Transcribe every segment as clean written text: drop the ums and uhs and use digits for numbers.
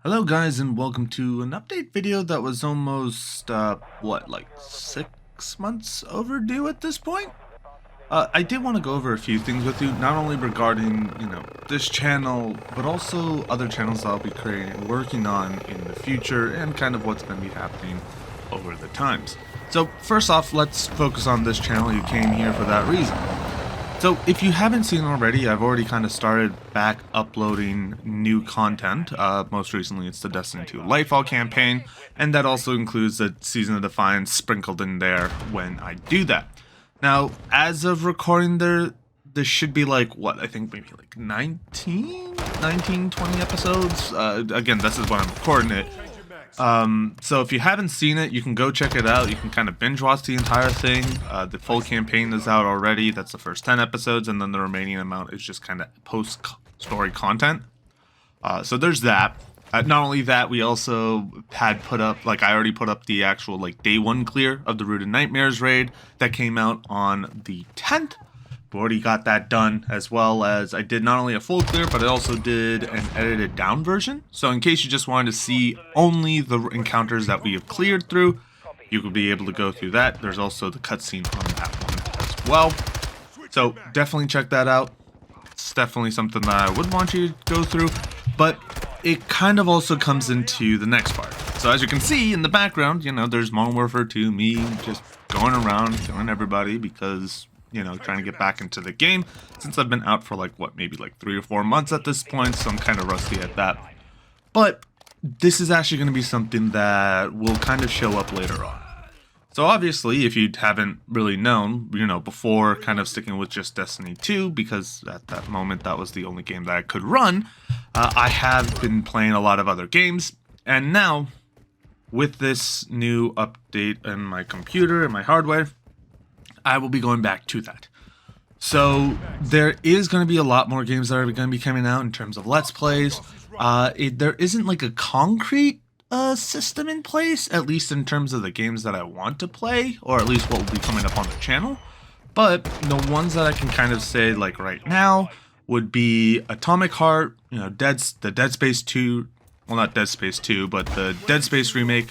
Hello guys and welcome to an update video that was almost, like 6 months overdue at this point? I did want to go over a few things with you, not only regarding, this channel, but also other channels that I'll be working on in the future and kind of what's going to be happening over the times. So first off, let's focus on this channel. You came here for that reason. So if you haven't seen already, I've already kind of started back uploading new content. Most recently, it's the Destiny 2 Lightfall campaign, and that also includes the Season of Defiance sprinkled in there when I do that. Now, as of recording there should be like, I think maybe like 19, 20 episodes. Again, this is when I'm recording it. So if you haven't seen it, you can go check it out. You can kind of binge watch the entire thing. The full campaign is out already. That's the first 10 episodes, and then the remaining amount is just kind of post-story content. So there's that. Not only that, we also had put up, I already put up the actual, day 1 clear of the Rooted Nightmares raid that came out on the 10th. We already got that done, as well as I did not only a full clear, but I also did an edited down version. So in case you just wanted to see only the encounters that we have cleared through, you could be able to go through that. There's also the cutscene on that one as well. So definitely check that out. It's definitely something that I would want you to go through, but it kind of also comes into the next part. So as you can see in the background, there's Modern Warfare 2, me just going around killing everybody because, trying to get back into the game since I've been out for maybe 3 or 4 months at this point, so I'm kind of rusty at that. But this is actually going to be something that will kind of show up later on. So obviously, if you haven't really known, before kind of sticking with just Destiny 2, because at that moment that was the only game that I could run, I have been playing a lot of other games, and now with this new update in my computer and my hardware, I will be going back to that. So there is going to be a lot more games that are going to be coming out in terms of Let's Plays. There isn't a concrete system in place, at least in terms of the games that I want to play, or at least what will be coming up on the channel. But the ones that I can kind of say right now would be Atomic Heart, the Dead Space 2, well, not Dead Space 2, but the Dead Space remake,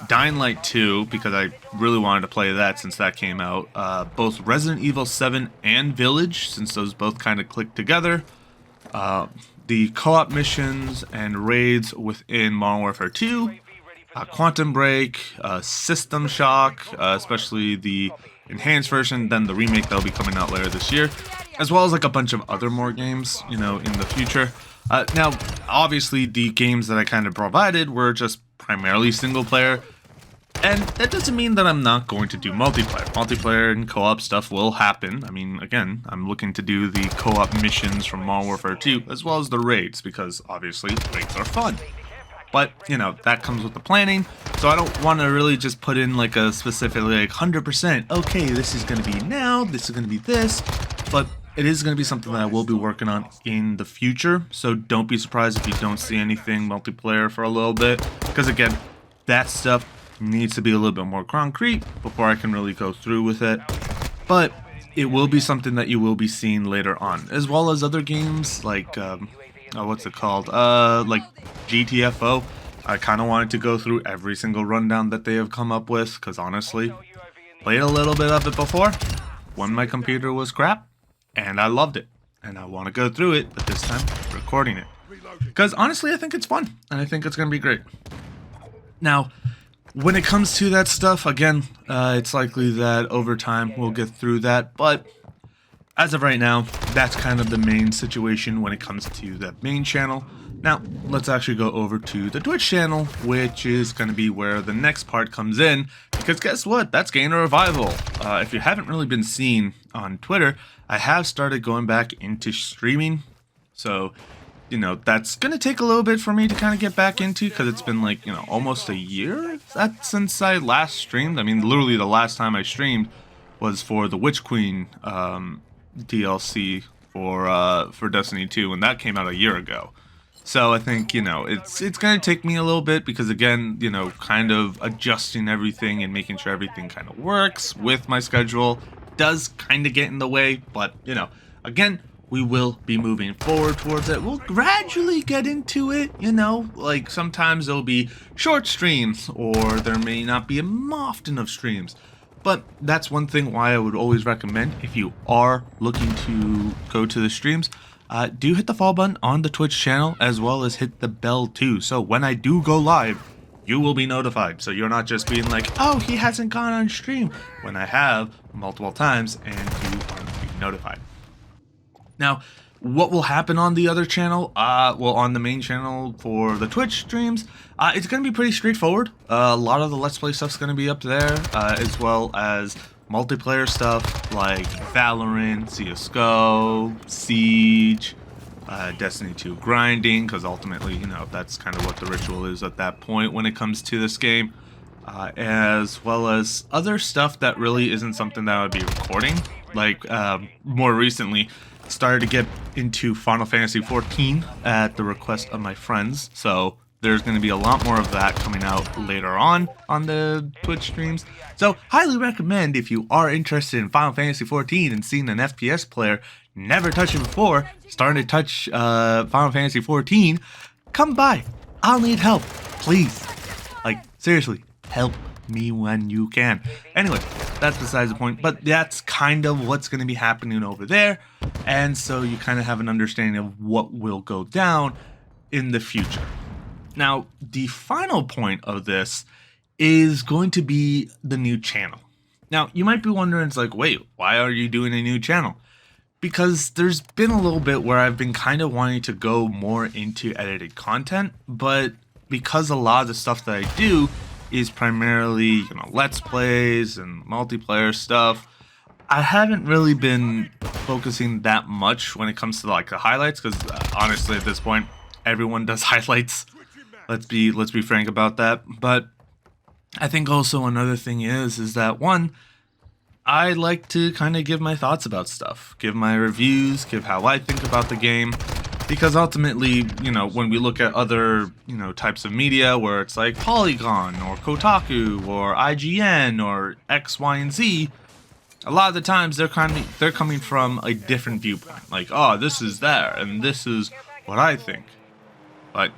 Dying Light 2, because I really wanted to play that since that came out, both Resident Evil 7 and Village, since those both kind of clicked together, the co-op missions and raids within Modern Warfare 2, Quantum Break, System Shock, especially the enhanced version, then the remake that will be coming out later this year, as well as a bunch of other more games, in the future. Now, obviously, the games that I kind of provided were just primarily single player, and that doesn't mean that I'm not going to do multiplayer. Multiplayer and co-op stuff will happen. I mean, again, I'm looking to do the co-op missions from Modern Warfare 2, as well as the raids, because obviously raids are fun. But, that comes with the planning, so I don't want to really just put in a specifically 100%, okay, this is going to be now, this is going to be this, but it is going to be something that I will be working on in the future, so don't be surprised if you don't see anything multiplayer for a little bit, because again, that stuff needs to be a little bit more concrete before I can really go through with it. But it will be something that you will be seeing later on, as well as other games what's it called? GTFO. I kind of wanted to go through every single rundown that they have come up with, because honestly, played a little bit of it before when my computer was crap, and I loved it, and I want to go through it, but this time recording it, because honestly I think it's fun, and I think it's going to be great. Now, when it comes to that stuff, again, it's likely that over time we'll get through that, but as of right now, that's kind of the main situation when it comes to the main channel. Now, let's actually go over to the Twitch channel, which is going to be where the next part comes in, because guess what? That's Gain a Revival. If you haven't really been seen on Twitter, I have started going back into streaming, so that's going to take a little bit for me to kind of get back into, because it's been almost a year since I last streamed. I mean, literally the last time I streamed was for the Witch Queen DLC for Destiny 2, and that came out a year ago. So I think, it's going to take me a little bit, because again, kind of adjusting everything and making sure everything kind of works with my schedule does kind of get in the way, but again, we will be moving forward towards it. We'll gradually get into it, you know, like sometimes there'll be short streams or there may not be often of streams. But that's one thing why I would always recommend, if you are looking to go to the streams, do hit the follow button on the Twitch channel as well as hit the bell too. So when I do go live, you will be notified. So you're not just being like, oh, he hasn't gone on stream, when I have multiple times and you are being notified. Now, what will happen on the other channel, well, on the main channel for the Twitch streams, it's going to be pretty straightforward. A lot of the Let's Play stuff's going to be up there, as well as multiplayer stuff like Valorant, CSGO, Siege, Destiny 2 grinding, because ultimately, you know, that's kind of what the ritual is at that point when it comes to this game, as well as other stuff that really isn't something that I would be recording. Like, more recently, started to get into Final Fantasy 14 at the request of my friends, so there's going to be a lot more of that coming out later on the Twitch streams. So highly recommend, if you are interested in Final Fantasy 14 and seeing an FPS player never touch it before, starting to touch Final Fantasy 14, come by. I'll need help, please. Like, seriously, help me when you can. Anyway, that's besides the point, but that's kind of what's going to be happening over there, and so you kind of have an understanding of what will go down in the future. Now, the final point of this is going to be the new channel. Now, you might be wondering, it's like, wait, why are you doing a new channel? Because there's been a little bit where I've been kind of wanting to go more into edited content, but because a lot of the stuff that I do is primarily, you know, Let's Plays and multiplayer stuff, I haven't really been focusing that much when it comes to like the highlights, because honestly at this point everyone does highlights. Let's be frank about that. But I think also another thing is that, one, I like to kind of give my thoughts about stuff, give my reviews, give how I think about the game, because ultimately, you know, when we look at other, you know, types of media where it's like Polygon or Kotaku or IGN or X, Y, and Z, a lot of the times they're coming from a different viewpoint. Like, oh, this is there and this is what I think. But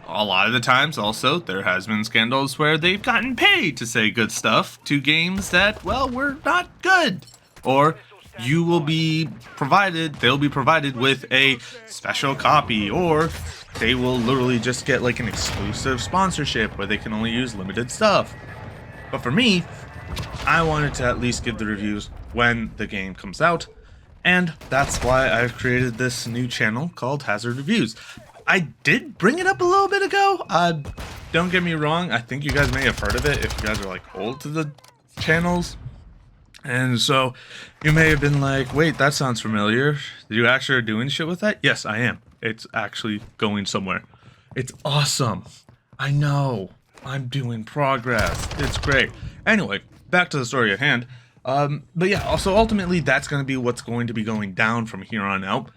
a lot of the times also there has been scandals where they've gotten paid to say good stuff to games that, well, were not good. Or they'll be provided with a special copy, or they will literally just get like an exclusive sponsorship where they can only use limited stuff. But for me, I wanted to at least give the reviews when the game comes out, and that's why I've created this new channel called Hazard Reviews. I did bring it up a little bit ago. Don't get me wrong, I think you guys may have heard of it if you guys are like old to the channels. And so you may have been like, wait, that sounds familiar. You actually are doing shit with that? Yes, I am. It's actually going somewhere. It's awesome. I know. I'm doing progress. It's great. Anyway, back to the story at hand. But yeah, also ultimately that's going to be what's going to be going down from here on out.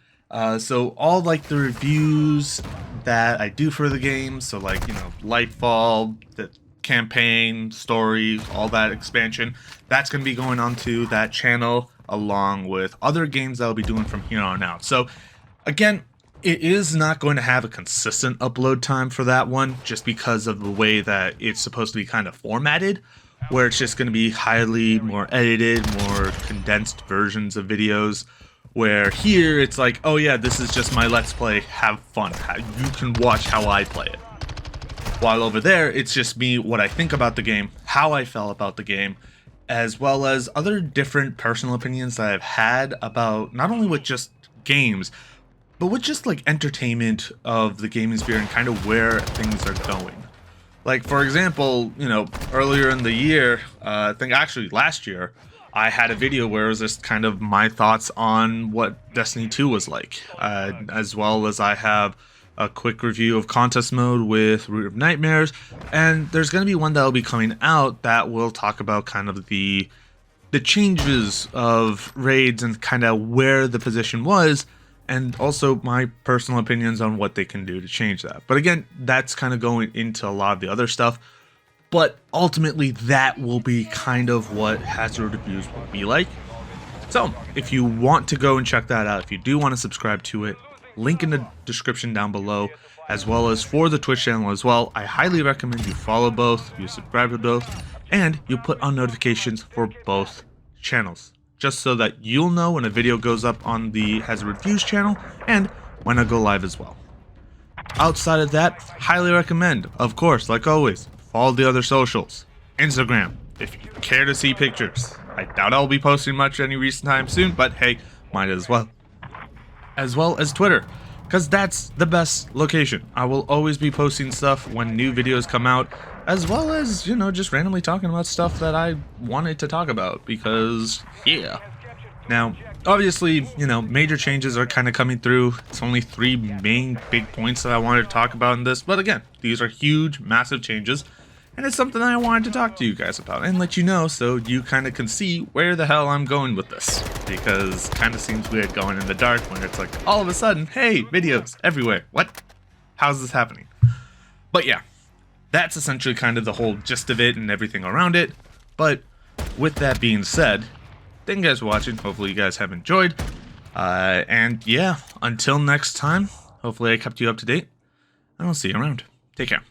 So all like the reviews that I do for the game, so like, you know, Lightfall, the campaign, story, all that expansion, that's going to be going onto that channel along with other games that I'll be doing from here on out. So again, it is not going to have a consistent upload time for that one, just because of the way that it's supposed to be kind of formatted, where it's just going to be highly more edited, more condensed versions of videos, where here it's like, oh yeah, this is just my Let's Play, have fun, you can watch how I play it. While over there, it's just me, what I think about the game, how I felt about the game, as well as other different personal opinions that I've had about not only with just games, but with just like entertainment of the gaming sphere and kind of where things are going. Like, for example, you know, earlier in the year, I think actually last year, I had a video where it was just kind of my thoughts on what Destiny 2 was like, as well as I have a quick review of Contest Mode with Root of Nightmares, and there's going to be one that will be coming out that will talk about kind of the changes of raids and kind of where the position was, and also my personal opinions on what they can do to change that. But again, that's kind of going into a lot of the other stuff, but ultimately that will be kind of what Hazard Reviews will be like. So if you want to go and check that out, if you do want to subscribe to it, link in the description down below, as well as for the Twitch channel as well. I highly recommend you follow both, you subscribe to both, and you put on notifications for both channels, just so that you'll know when a video goes up on the Hazard Reviews channel and when I go live as well. Outside of that, highly recommend, of course, like always, follow the other socials. Instagram, if you care to see pictures. I doubt I'll be posting much any recent time soon, but hey, might as well. As well as Twitter, because that's the best location. I will always be posting stuff when new videos come out, as well as, you know, just randomly talking about stuff that I wanted to talk about, because, yeah. Now, obviously, you know, major changes are kind of coming through. It's only 3 main big points that I wanted to talk about in this, but again, these are huge, massive changes, and it's something that I wanted to talk to you guys about and let you know so you kind of can see where the hell I'm going with this, because kind of seems weird going in the dark when it's like, all of a sudden, hey, videos everywhere. What? How's this happening? But yeah, that's essentially kind of the whole gist of it and everything around it. But with that being said, thank you guys for watching. Hopefully you guys have enjoyed. And yeah, until next time, hopefully I kept you up to date, and I'll see you around. Take care.